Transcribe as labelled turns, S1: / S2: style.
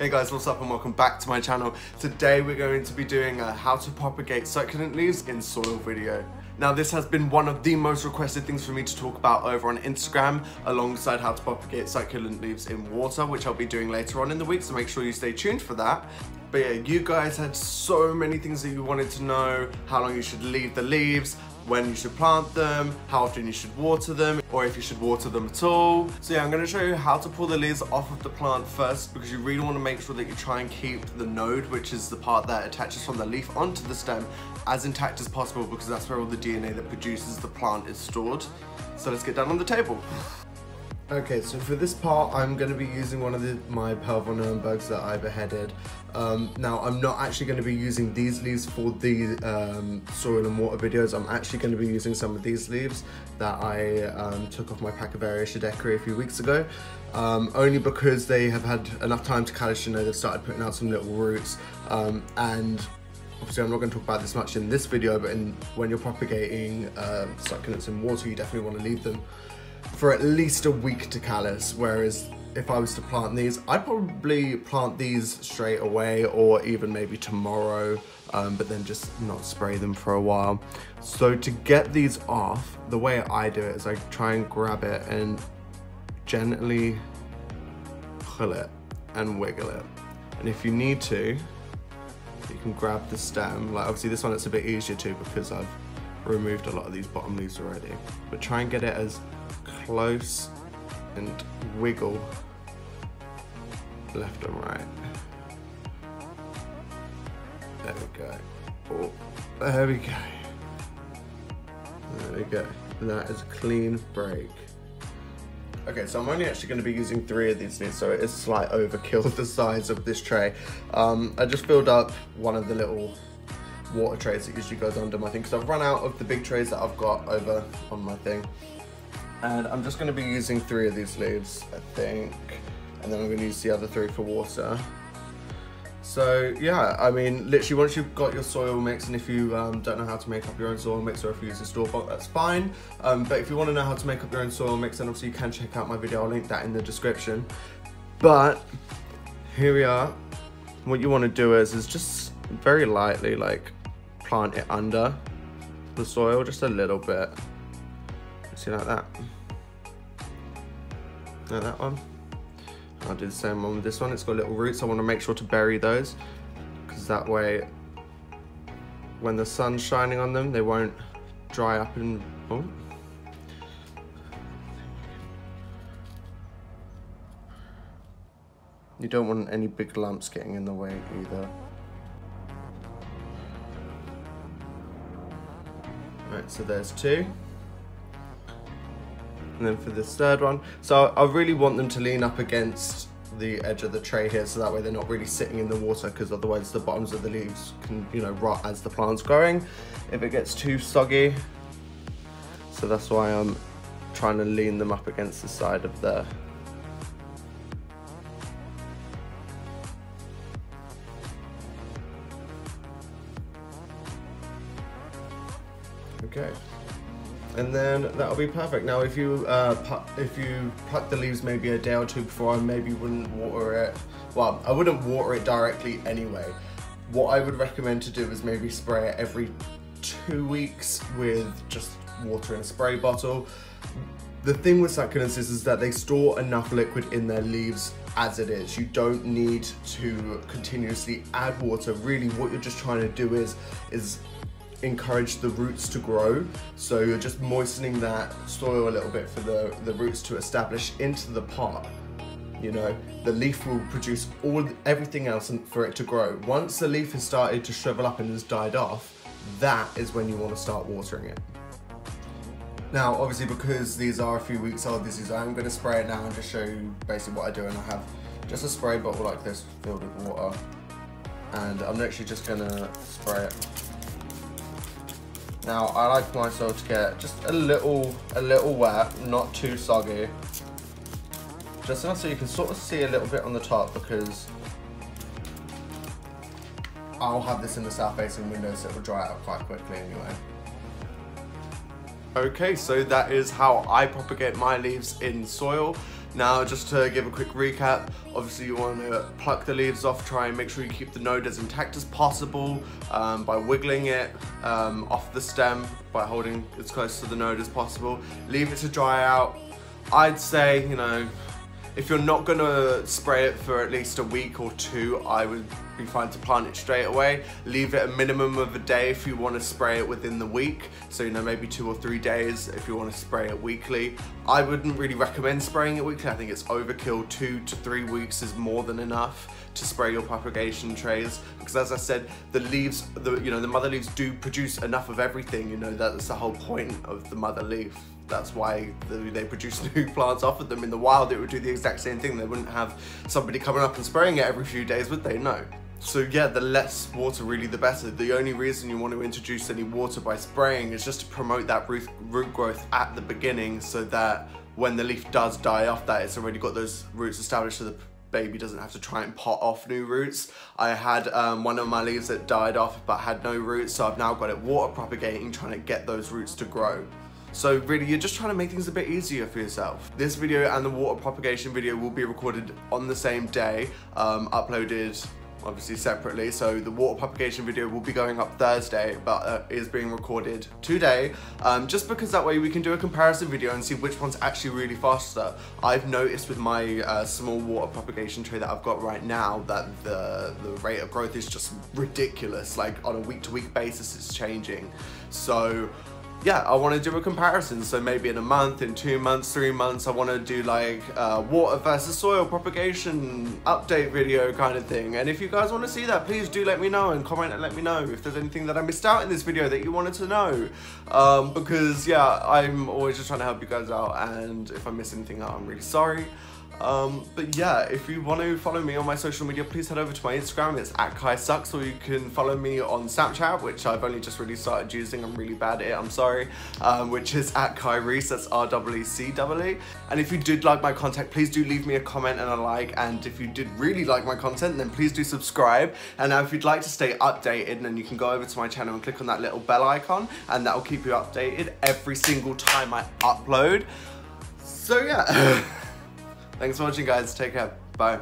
S1: Hey guys, what's up and welcome back to my channel. Today we're going to be doing a how to propagate succulent leaves in soil video. Now this has been one of the most requested things for me to talk about over on Instagram, alongside how to propagate succulent leaves in water, which I'll be doing later on in the week, so make sure you stay tuned for that. But yeah, you guys had so many things that you wanted to know: how long you should leave the leaves, when you should plant them, how often you should water them, or if you should water them at all. So yeah, I'm going to show you how to pull the leaves off of the plant first, because you really want to make sure that you try and keep the node, which is the part that attaches from the leaf onto the stem, as intact as possible, because that's where all the DNA that produces the plant is stored. So let's get down on the table. Okay, so for this part, I'm going to be using one of my Perle Nurnbergs that I beheaded. Now, I'm not actually going to be using these leaves for the soil and water videos. I'm actually going to be using some of these leaves that I took off my Pachyveria Scheideckeri a few weeks ago. Only because they have had enough time to callus, you know, they've started putting out some little roots. And obviously I'm not going to talk about this much in this video, but when you're propagating succulents in water, you definitely want to leave them for at least a week to callus, whereas if I was to plant these, I'd probably plant these straight away, or even maybe tomorrow, but then just not spray them for a while. So to get these off, the way I do it is I try and grab it and gently pull it and wiggle it. And if you need to, you can grab the stem. Like obviously this one it's a bit easier to, because I've removed a lot of these bottom leaves already. But try and get it as close and wiggle left and right. There we go. Oh, there we go. There we go. And that is a clean break. Okay, so I'm only actually going to be using 3 of these leaves, so it is slight overkill the size of this tray. I just filled up one of the little water trays that usually goes under my thing, because I've run out of the big trays that I've got over on my thing. And I'm just going to be using 3 of these leaves, I think, and then I'm going to use the other 3 for water. So yeah, I mean, literally once you've got your soil mix, and if you don't know how to make up your own soil mix, or if you use a store-bought, that's fine. But if you want to know how to make up your own soil mix, then obviously you can check out my video. I'll link that in the description. But here we are. What you want to do is just very lightly, like, plant it under the soil, just a little bit. See, like that. Like that one. I'll do the same one with this one. It's got little roots. I want to make sure to bury those, because that way when the sun's shining on them, they won't dry up and oh. You don't want any big lumps getting in the way either. Right, so there's 2. And then for this third one, so I really want them to lean up against the edge of the tray here, so that way they're not really sitting in the water, because otherwise the bottoms of the leaves can, you know, rot as the plant's growing if it gets too soggy. So that's why I'm trying to lean them up against the side of the okay. And then that'll be perfect. Now if you pluck the leaves maybe a day or 2 before, I maybe wouldn't water it. Well, I wouldn't water it directly anyway. What I would recommend to do is maybe spray it every 2 weeks with just water in a spray bottle. The thing with succulents is that they store enough liquid in their leaves as it is. You don't need to continuously add water. Really what you're just trying to do is encourage the roots to grow. So you're just moistening that soil a little bit for the roots to establish into the pot. You know, the leaf will produce everything else for it to grow. Once the leaf has started to shrivel up and has died off, that is when you want to start watering it. Now obviously, because these are a few weeks old, I'm going to spray it now and just show you basically what I do. And I have just a spray bottle like this filled with water, and I'm literally just going to spray it. Now I like my soil to get just a little wet, not too soggy. Just enough so you can sort of see a little bit on the top, because I'll have this in the south facing window, so it will dry out quite quickly anyway. Okay, so that is how I propagate my leaves in soil. Now, just to give a quick recap, obviously you want to pluck the leaves off, try and make sure you keep the node as intact as possible by wiggling it off the stem, by holding as close to the node as possible. Leave it to dry out. I'd say, you know, if you're not going to spray it for at least a week or two, I would be fine to plant it straight away. Leave it a minimum of a day if you want to spray it within the week. So, you know, maybe 2 or 3 days if you want to spray it weekly. I wouldn't really recommend spraying it weekly. I think it's overkill. 2 to 3 weeks is more than enough to spray your propagation trays, because as I said, the leaves, the mother leaves do produce enough of everything. You know, that's the whole point of the mother leaf. That's why they produce new plants off of them. In the wild, it would do the exact same thing. They wouldn't have somebody coming up and spraying it every few days, would they? No. So yeah, the less water really the better. The only reason you want to introduce any water by spraying is just to promote that root growth at the beginning, so that when the leaf does die off, that it's already got those roots established, so the baby doesn't have to try and pot off new roots. I had one of my leaves that died off but had no roots, so I've now got it water propagating, trying to get those roots to grow. So really, you're just trying to make things a bit easier for yourself. This video and the water propagation video will be recorded on the same day, uploaded obviously separately. So the water propagation video will be going up Thursday, but is being recorded today, just because that way we can do a comparison video and see which one's actually really faster. I've noticed with my small water propagation tray that I've got right now that the rate of growth is just ridiculous. Like on a week-to-week basis, it's changing. So yeah, I want to do a comparison. So maybe in a month, in 2 months, 3 months, I want to do like water versus soil propagation update video kind of thing. And if you guys want to see that, please do let me know and comment and let me know if there's anything that I missed out in this video that you wanted to know. Because yeah, I'm always just trying to help you guys out, and if I miss anything out, I'm really sorry. But yeah, if you want to follow me on my social media, please head over to my Instagram. It's @KaiSucks, or you can follow me on Snapchat, which I've only just really started using. I'm really bad at it, I'm sorry. Which is @KaiReece, that's REECEE. And if you did like my content, please do leave me a comment and a like. And if you did really like my content, then please do subscribe. And now if you'd like to stay updated, then you can go over to my channel and click on that little bell icon, and that will keep you updated every single time I upload. So yeah. Thanks for watching, guys. Take care. Bye.